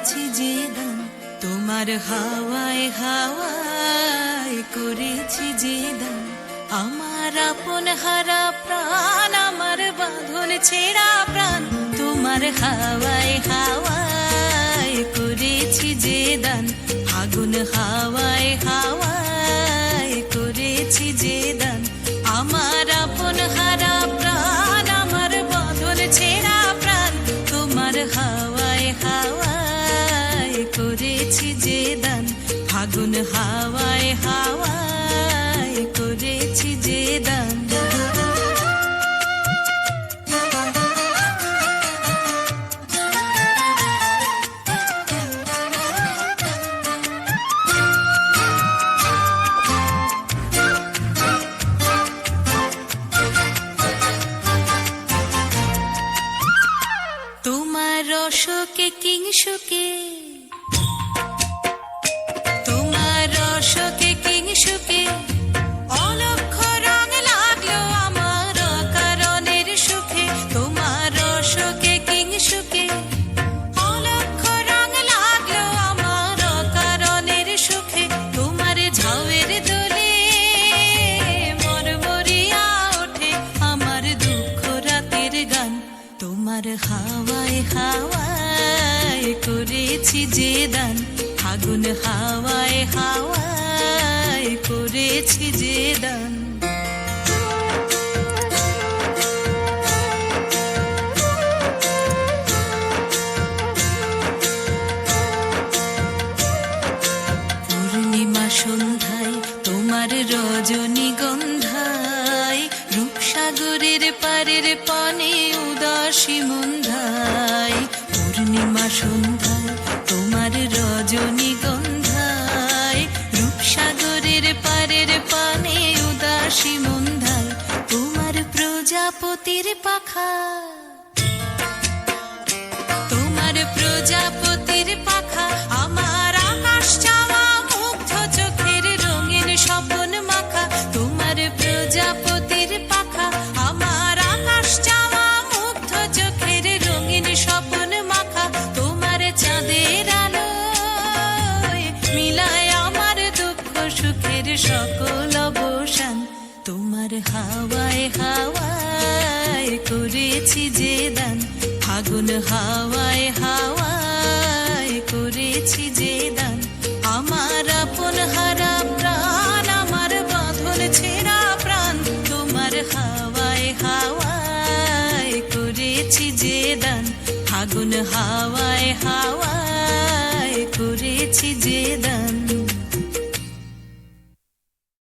করেছি যে দান, তোমার হাওয়ায় হাওয়ায় করেছি যে দান। আমার আপন হারা প্রাণ, আমার বাঁধন ছেঁড়া প্রাণ, তোমার হাওয়ায় হাওয়ায় করেছি যে দান। আগুন হাওয়ায় হাওয়ায় করেছি যে দান। আমার আপন হারা প্রাণ, আমার বাঁধন ছেঁড়া প্রাণ, তোমার হাওয়ায় হাওয়ায় করেছি যে দান। আগুন হাওয়ায় হাওয়ায় করেছি যে দান। তোমার রসকে কিংসুকে, তোমার রসকে কিংসুকে অলক্ষ রং লাগলো আমার কারণের সুখে। তোমার রসকে কিংসুকে অলক্ষ রং লাগলো আমার কারণের সুখে। তোমার ঝাউয়ের দোলে মরমরিয়া ওঠে আমার দুঃখ রাতের গান। তোমার হাওয়ায় হাওয়ায় করেছি যে দান। আগুন হাওয়ায় হাওয়ায় করেছি যে দান। পূর্ণিমা সন্ধ্যায় তোমার রজনীগন্ধায়, রূপসাগরের পারের পানে উদাসী মন্ধায়। পূর্ণিমা সন্ধ্যায় তোমার রজনীগন্ধায়, রূপসাগরের পারের পানে উদাসী মন্ধায়। তোমার প্রজাপতির পাখা, তোমার প্রজাপতির পাখা আমার আকাশ চাওয়া মুগ্ধ চোখের রঙিন স্বপন মাখা। তোমার প্রজাপতির পাখা আমার আকাশ চাওয়া মুগ্ধ চোখের রঙিন স্বপন মাখা। তোমার চাঁদের আলোয় মিলায় আমার দুঃখ সুখের সকল অবসান। তোমার হাওয়ায় হাওয়ায় করেছি যে দান। আগুন হাওয়ায় হাওয়ায় করেছি যে দান। আমার আপন হারা প্রাণ, আমার বাঁধন ছেঁড়া প্রাণ, তোমার হাওয়ায় হাওয়ায় করেছি যে দান। আগুন হাওয়ায় হাওয়ায় করেছি যে দান।